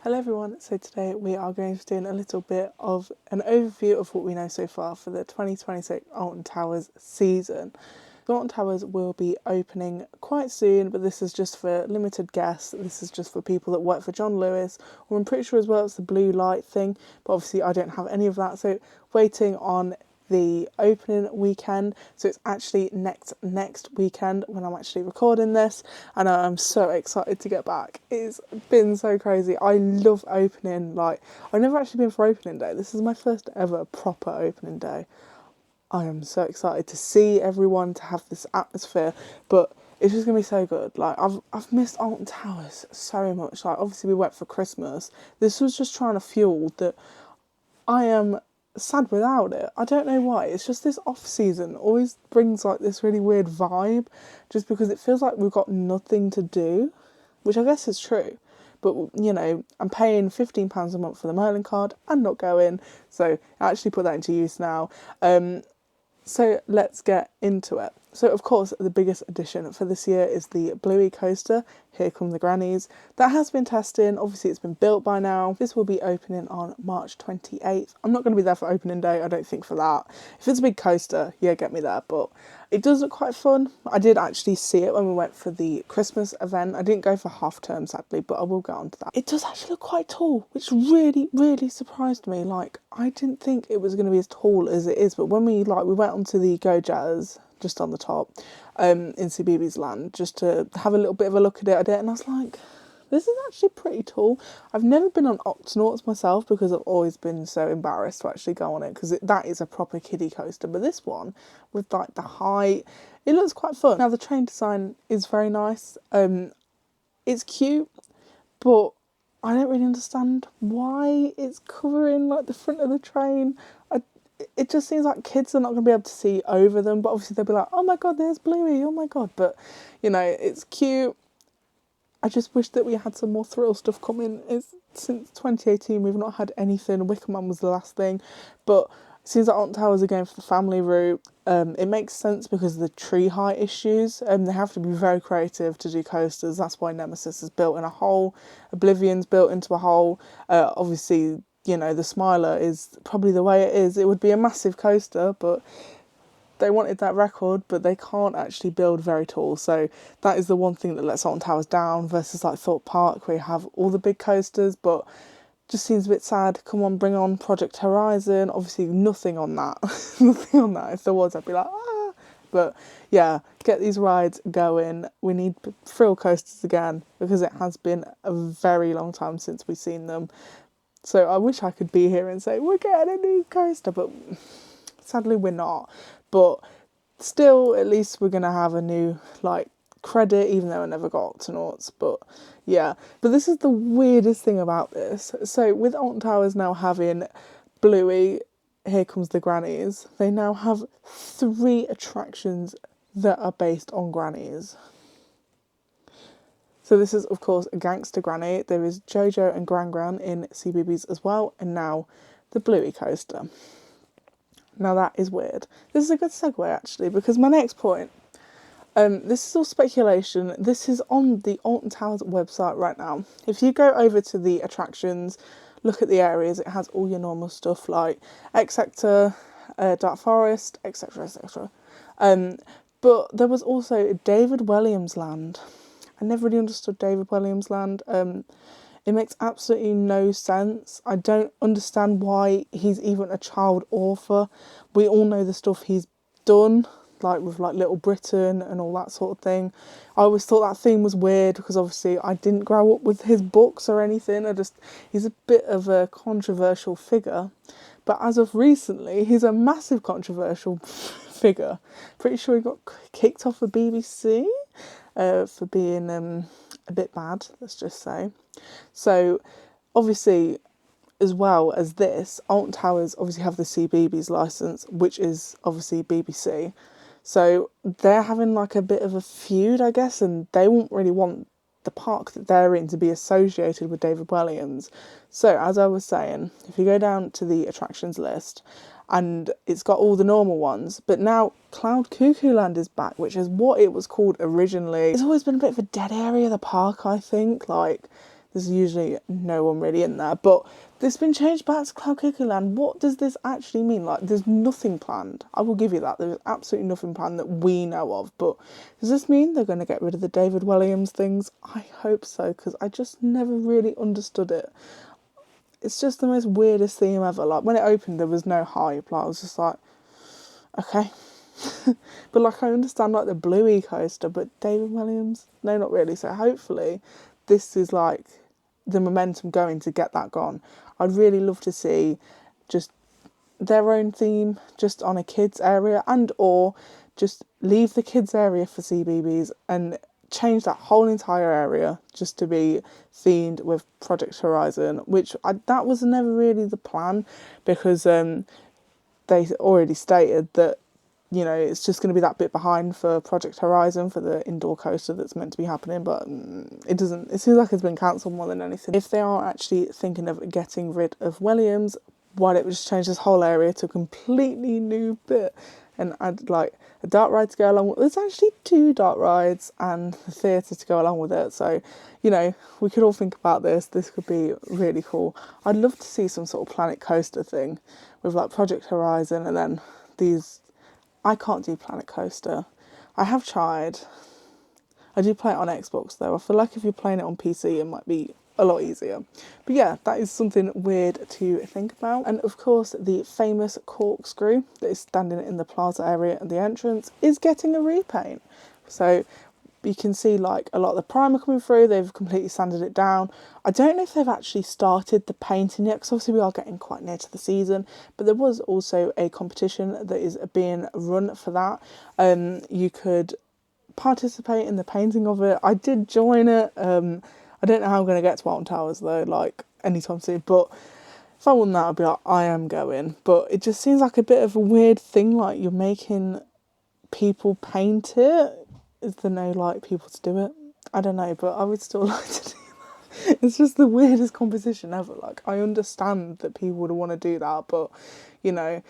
Hello everyone, so today we are going to be doing a little bit of an overview of what we know so far for the 2026 Alton Towers season. The Alton Towers will be opening quite soon, but this is just for limited guests. This is just for people that work for John Lewis, or I'm pretty sure as well it's the blue light thing, but obviously I don't have any of that, so waiting on the opening weekend. So it's actually next weekend when I'm actually recording this, and I'm so excited to get back. It's been so crazy. I love opening. Like, I've never actually been for opening day. This is my first ever proper opening day. I am so excited to see everyone, to have this atmosphere, but it's just gonna be so good. Like, I've missed Alton Towers so much. Like, obviously we went for Christmas. This was just trying to fuel that I am sad without it. I don't know why. It's just this off season always brings like this really weird vibe, just because it feels like we've got nothing to do, which I guess is true. But you know, I'm paying £15 a month for the Merlin card and not going, so I actually put that into use now. So let's get into it. So of course the biggest addition for this year is the Bluey coaster, Here Come the Grannies. That has been testing, obviously it's been built by now. This will be opening on March 28th. I'm not going to be there for opening day, I don't think, for that. If it's a big coaster, yeah, get me there, but it does look quite fun. I did actually see it when we went for the Christmas event. I didn't go for half term sadly, but I will get onto that. It does actually look quite tall, which really surprised me. Like, I didn't think it was going to be as tall as it is, but when we went onto the Go Jazz, just on the top, in CBeebies Land, just to have a little bit of a look at it, and I was like, this is actually pretty tall. I've never been on Octonauts myself because I've always been so embarrassed to actually go on it, because that is a proper kiddie coaster, but this one, with like the height, it looks quite fun. Now the train design is very nice. It's cute, but I don't really understand why it's covering like the front of the train. It just seems like kids are not going to be able to see over them, but obviously they'll be like, oh my god, there's Bluey, oh my god. But, you know, it's cute. I just wish that we had some more thrill stuff coming. Since 2018, we've not had anything. Wicker Man was the last thing. But it seems like Alton Towers are going for the family route. It makes sense because of the tree height issues. They have to be very creative to do coasters. That's why Nemesis is built in a hole. Oblivion's built into a hole. Obviously, you know, the Smiler is probably the way it is. It would be a massive coaster, but they wanted that record, but they can't actually build very tall. So that is the one thing that lets Alton Towers down versus like Thorpe Park, where you have all the big coasters, but just seems a bit sad. Come on, bring on Project Horizon. Obviously nothing on that. Nothing on that. If there was, I'd be like, ah. But yeah, get these rides going. We need thrill coasters again, because it has been a very long time since we've seen them. So I wish I could be here and say, we're getting a new coaster, but sadly we're not. But still, at least we're going to have a new, like, credit, even though I never got Octonauts. But yeah, but this is the weirdest thing about this. So with Alton Towers now having Bluey, Here Comes the Grannies, they now have 3 attractions that are based on grannies. So this is, of course, a Gangsta Granny. There is Jojo and Gran Gran in CBeebies as well, and now the Bluey coaster. Now that is weird. This is a good segue, actually, because my next point, this is all speculation. This is on the Alton Towers website right now. If you go over to the attractions, look at the areas, it has all your normal stuff like X Sector, Dark Forest, etc, etc. But there was also David Williams Land. I never really understood David Williams Land. It makes absolutely no sense. I don't understand why he's even a child author. We all know the stuff he's done, like with like Little Britain and all that sort of thing. I always thought that theme was weird because obviously I didn't grow up with his books or anything. He's a bit of a controversial figure. But as of recently, he's a massive controversial figure. Pretty sure he got kicked off the BBC for being a bit bad, let's just say. So obviously, as well as this, Alton Towers obviously have the CBeebies licence, which is obviously BBC. So they're having like a bit of a feud, I guess, and they won't really want the park that they're in to be associated with David Williams. So as I was saying, if you go down to the attractions list, and it's got all the normal ones, but now Cloud Cuckoo Land is back, which is what it was called originally. It's always been a bit of a dead area of the park, I think. Like, There's usually no one really in there. But this has been changed back to Cloud Cuckoo Land. What does this actually mean? Like, there's nothing planned. I will give you that. There's absolutely nothing planned that we know of. But does this mean they're going to get rid of the David Williams things? I hope so, because I just never really understood it. It's just the most weirdest theme ever. Like, when it opened, there was no hype. Like, I was just like, okay. But, like, I understand, like, the Bluey coaster, but David Williams? No, not really. So, hopefully, this is, like, the momentum going to get that gone. I'd really love to see just their own theme, just on a kids area, and or just leave the kids area for CBBS and change that whole entire area just to be themed with Project Horizon, which that was never really the plan, because they already stated that, you know, it's just going to be that bit behind for Project Horizon, for the indoor coaster that's meant to be happening, but it doesn't. It seems like it's been cancelled more than anything. If they are actually thinking of getting rid of Williams, why don't we just change this whole area to a completely new bit and add, like, a dark ride to go along with. There's actually 2 dark rides and the theatre to go along with it. So, you know, we could all think about this. This could be really cool. I'd love to see some sort of Planet Coaster thing with, like, Project Horizon and then these. I can't do Planet Coaster. I have tried. I do play it on Xbox though. I feel like if you're playing it on PC, it might be a lot easier. But yeah, that is something weird to think about. And of course, the famous corkscrew that is standing in the plaza area at the entrance is getting a repaint. So you can see, like, a lot of the primer coming through. They've completely sanded it down. I don't know if they've actually started the painting yet, because obviously we are getting quite near to the season, but there was also a competition that is being run for that. You could participate in the painting of it. I did join it. I don't know how I'm going to get to Alton Towers though, like, anytime soon, but if I won that, I'd be like, I am going. But it just seems like a bit of a weird thing, like, you're making people paint it. Is there no, like, people to do it? I don't know, but I would still like to do that. It's just the weirdest competition ever. Like, I understand that people would want to do that, but, you know,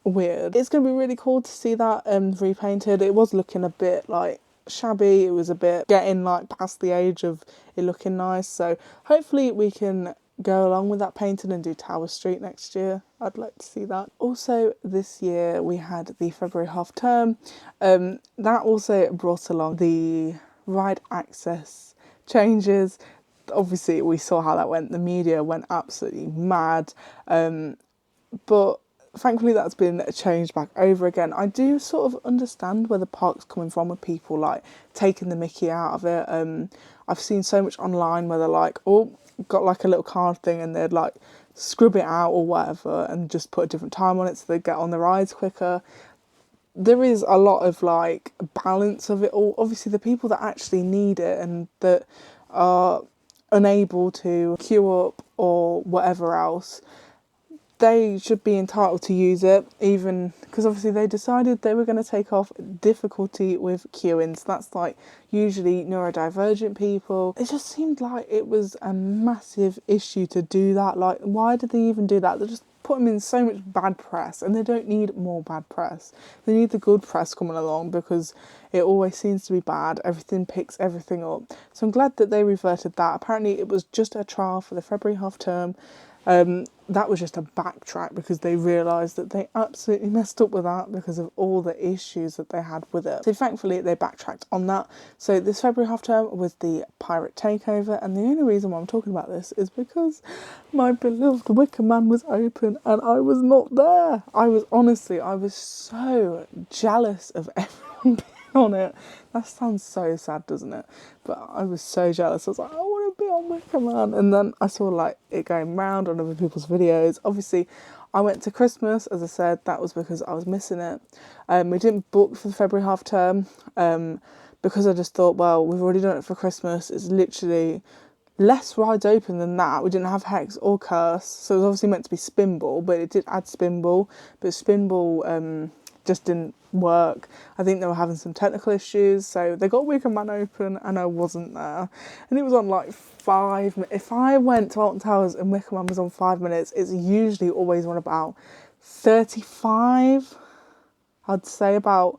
weird. It's going to be really cool to see that repainted. It was looking a bit, like, shabby. It was a bit getting, like, past the age of it looking nice. So hopefully we can go along with that painting and do Tower Street next year. I'd like to see that. Also, this year we had the February half term. That also brought along the ride access changes. Obviously, we saw how that went. The media went absolutely mad. But thankfully that's been changed back over again. I do sort of understand where the park's coming from with people, like, taking the mickey out of it. I've seen so much online where they're like, oh, got, like, a little card thing, and they'd, like, scrub it out or whatever and just put a different time on it so they get on the rides quicker. There is a lot of, like, balance of it all. Obviously, the people that actually need it and that are unable to queue up or whatever else, they should be entitled to use it, even because obviously they decided they were going to take off difficulty with queuing. So that's, like, usually neurodivergent people. It just seemed like it was a massive issue to do that. Like, why did they even do that? They just put them in so much bad press, and they don't need more bad press. They need the good press coming along, because it always seems to be bad. Everything picks everything up. So I'm glad that they reverted that. Apparently it was just a trial for the February half term. That was just a backtrack because they realised that they absolutely messed up with that because of all the issues that they had with it. So thankfully they backtracked on that. So this February half term was the pirate takeover, and the only reason why I'm talking about this is because my beloved Wicker Man was open and I was not there. I was so jealous of everyone being on it. That sounds so sad, doesn't it? But I was so jealous. I was like, I want to be on Wicker Man. And then I saw, like, it going round on other people's videos. Obviously, I went to Christmas, as I said. That was because I was missing it. We didn't book for the February half term because I just thought, well, we've already done it for Christmas. It's literally less rides open than that. We didn't have Hex or Curse. So it was obviously meant to be Spinball, but it did add Spinball. But Spinball just didn't work. I think they were having some technical issues, so they got Wicker Man open and I wasn't there. And it was on, like, 5 minutes. If I went to Alton Towers and Wicker Man was on 5 minutes, it's usually always on about 35. I'd say about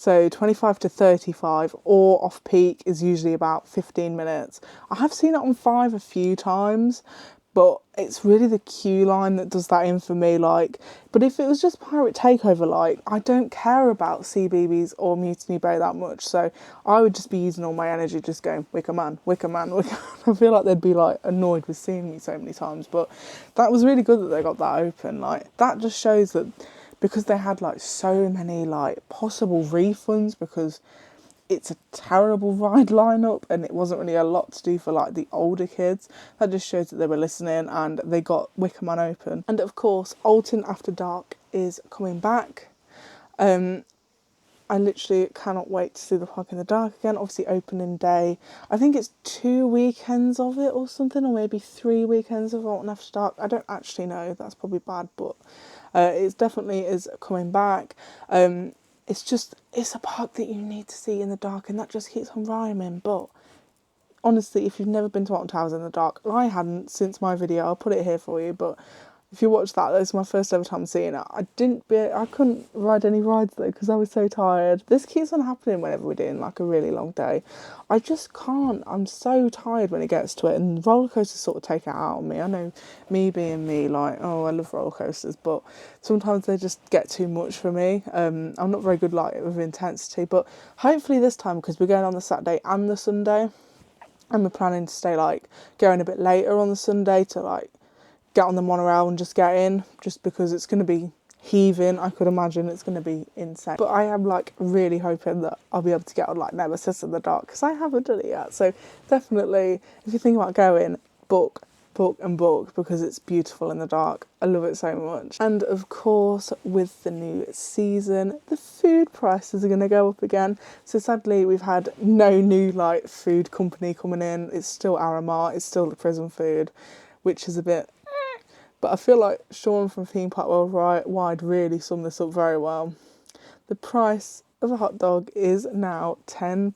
So 25 to 35, or off peak is usually about 15 minutes. I have seen it on 5 a few times, but it's really the queue line that does that in for me. Like, but if it was just Pirate Takeover, like, I don't care about CBeebies or Mutiny Bay that much, so I would just be using all my energy just going, Wicker Man, Wicker Man, Wicker Man. I feel like they'd be like annoyed with seeing me so many times, but that was really good that they got that open. Like, that just shows that because they had like so many like possible refunds, because it's a terrible ride lineup and it wasn't really a lot to do for like the older kids. That just shows that they were listening and they got Wicker Man open. And of course, Alton After Dark is coming back. I literally cannot wait to see the park in the dark again. Obviously opening day, I think it's 2 weekends of it or something, or maybe 3 weekends of Alton After Dark. I don't actually know, that's probably bad, but it definitely is coming back. It's a park that you need to see in the dark, and that just keeps on rhyming. But honestly, if you've never been to Alton Towers in the dark, I hadn't since my video, I'll put it here for you, but if you watch that, that's my first ever time seeing it. I couldn't ride any rides though because I was so tired. This keeps on happening whenever we're doing like a really long day. I just can't. I'm so tired when it gets to it, and roller coasters sort of take it out on me. I know, me being me, like, oh, I love roller coasters, but sometimes they just get too much for me. I'm not very good like with intensity, but hopefully this time, because we're going on the Saturday and the Sunday, and we're planning to stay like going a bit later on the Sunday to like get on the monorail and just get in, just because it's going to be heaving. I could imagine it's going to be insane. But I am like really hoping that I'll be able to get on like Nemesis in the dark, because I haven't done it yet. So definitely, if you think about going, book, because it's beautiful in the dark. I love it so much. And of course, with the new season, the food prices are going to go up again. So sadly, we've had no new like food company coming in. It's still Aramart, it's still the prison food, which is a bit. But I feel like Sean from Theme Park Worldwide really summed this up very well. The price of a hot dog is now £10.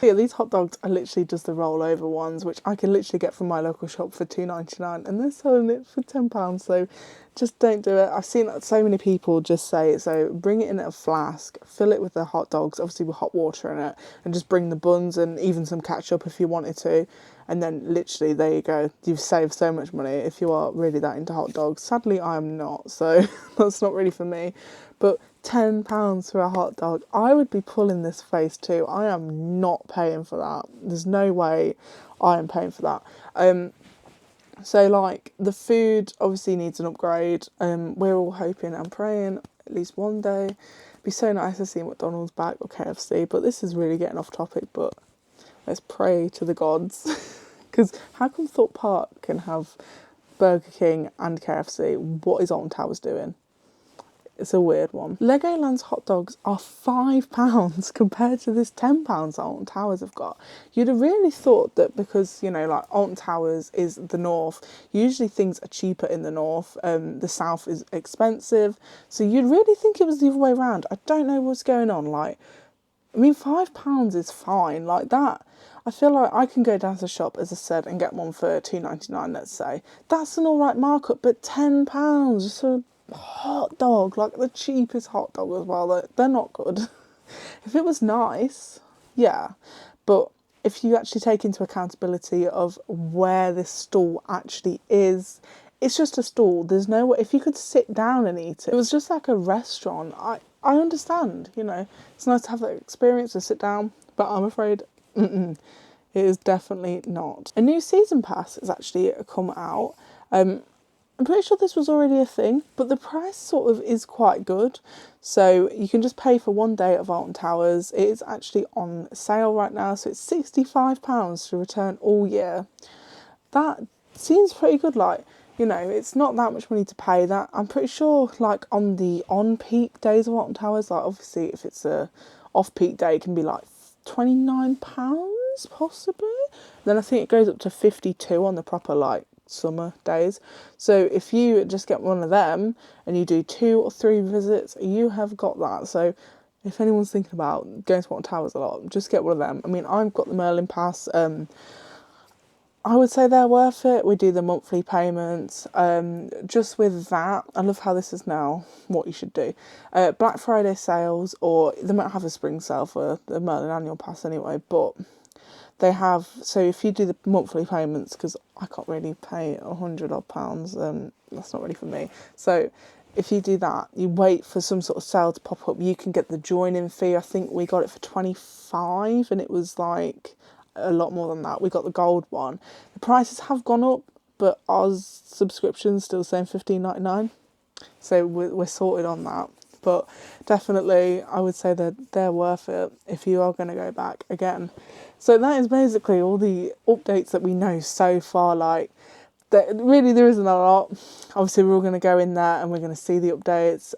Yeah, these hot dogs are literally just the rollover ones, which I can literally get from my local shop for £2.99, and they're selling it for £10. So just don't do it. I've seen so many people just say it. So bring it in a flask, fill it with the hot dogs, obviously with hot water in it, and just bring the buns and even some ketchup if you wanted to. And then literally, there you go. You've saved so much money if you are really that into hot dogs. Sadly, I am not, so that's not really for me. But £10 for a hot dog, I would be pulling this face too. I am not paying for that. There's no way I am paying for that. So like the food obviously needs an upgrade. We're all hoping and praying at least one day. It'd be so nice to see McDonald's back or KFC, but this is really getting off topic, but let's pray to the gods. Because how come Thorpe Park can have Burger King and KFC? What is Alton Towers doing? It's a weird one. Legoland's hot dogs are £5 compared to this £10 Alton Towers have got. You'd have really thought that because, you know, like Alton Towers is the north, usually things are cheaper in the north, the south is expensive. So you'd really think it was the other way around. I don't know what's going on. Like, I mean, £5 is fine. Like that, I feel like I can go down to the shop, as I said, and get one for £2.99, let's say. That's an alright markup, but £10 just for a hot dog, like the cheapest hot dog as well. They're not good. If it was nice, yeah. But if you actually take into accountability of where this stall actually is, it's just a stall. There's no way, if you could sit down and eat it was just like a restaurant. I understand, you know, it's nice to have that experience to sit down, but I'm afraid, it is definitely not. A new season pass has actually come out. I'm pretty sure this was already a thing, but the price sort of is quite good. So you can just pay for one day of Alton Towers. It is actually on sale right now, so it's £65 to return all year. That seems pretty good, like, you know, it's not that much money to pay that. I'm pretty sure, like, on the on-peak days of Alton Towers, like, obviously, if it's a off-peak day, it can be, like, £29, possibly. Then I think it goes up to 52 on the proper, like, summer days. So if you just get one of them, and you do 2 or 3 visits, you have got that. So if anyone's thinking about going to Alton Towers a lot, just get one of them. I mean, I've got the Merlin Pass. I would say they're worth it. We do the monthly payments. Just with that, I love how this is now what you should do. Black Friday sales, or they might have a spring sale for the Merlin annual pass anyway, but they have, so if you do the monthly payments, because I can't really pay £100 odd, that's not really for me. So if you do that, you wait for some sort of sale to pop up, you can get the join-in fee. I think we got it for 25 and it was like a lot more than that. We got the gold one. The prices have gone up, but Oz subscription's still saying £15.99. So we're sorted on that. But definitely, I would say that they're worth it if you are going to go back again. So that is basically all the updates that we know so far. Like, really, there isn't a lot. Obviously, we're all going to go in there and we're going to see the updates.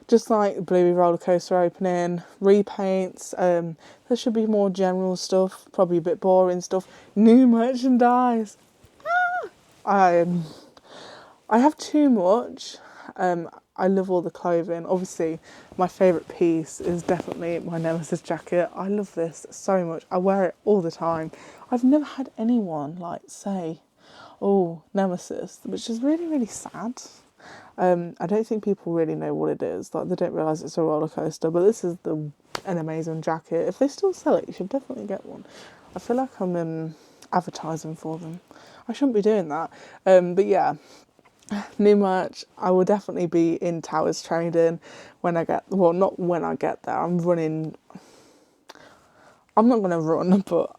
Just like Bluey roller coaster opening, repaints. There should be more general stuff, probably a bit boring stuff. New merchandise. I have too much. I love all the clothing. Obviously, my favourite piece is definitely my Nemesis jacket. I love this so much. I wear it all the time. I've never had anyone like say, "Oh, Nemesis," which is really, really sad. I don't think people really know what it is. Like, they don't realise it's a roller coaster. But this is an amazing jacket. If they still sell it, you should definitely get one. I feel like I'm advertising for them. I shouldn't be doing that. But yeah. New merch. I will definitely be in Towers trading when I get, well, not when I get there. I'm not going to run, but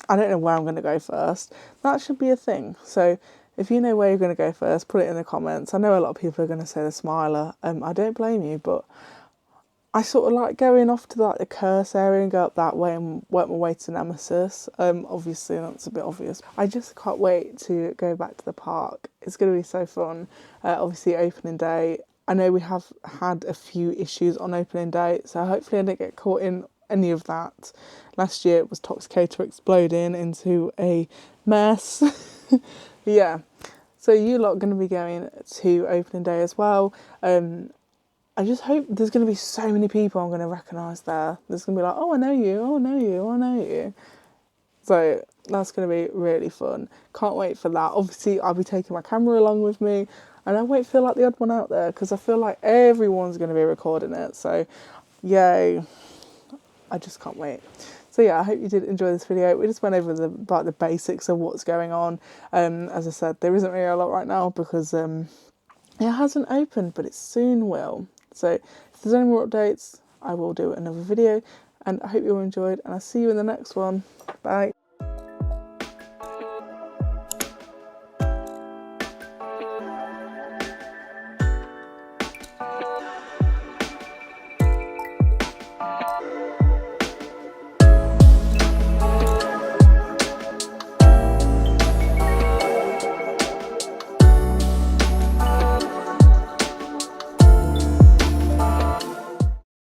I don't know where I'm going to go first. That should be a thing. So if you know where you're going to go first, put it in the comments. I know a lot of people are going to say the Smiler. I don't blame you, but I sort of like going off to like the Curse area and go up that way and work my way to Nemesis. Obviously that's a bit obvious. I just can't wait to go back to the park. It's going to be so fun. Obviously opening day. I know we have had a few issues on opening day, so hopefully I don't get caught in any of that. Last year it was Toxicator exploding into a mess. Yeah. So you lot are going to be going to opening day as well. I just hope there's going to be so many people I'm going to recognise there. There's going to be like, oh, I know you, oh, I know you, oh, I know you. So that's going to be really fun. Can't wait for that. Obviously, I'll be taking my camera along with me. And I won't feel like the odd one out there because I feel like everyone's going to be recording it. So, yay. I just can't wait. So yeah, I hope you did enjoy this video. We just went over the basics of what's going on. As I said, there isn't really a lot right now because it hasn't opened, but it soon will. So if there's any more updates, I will do another video. And I hope you all enjoyed, and I'll see you in the next one. Bye.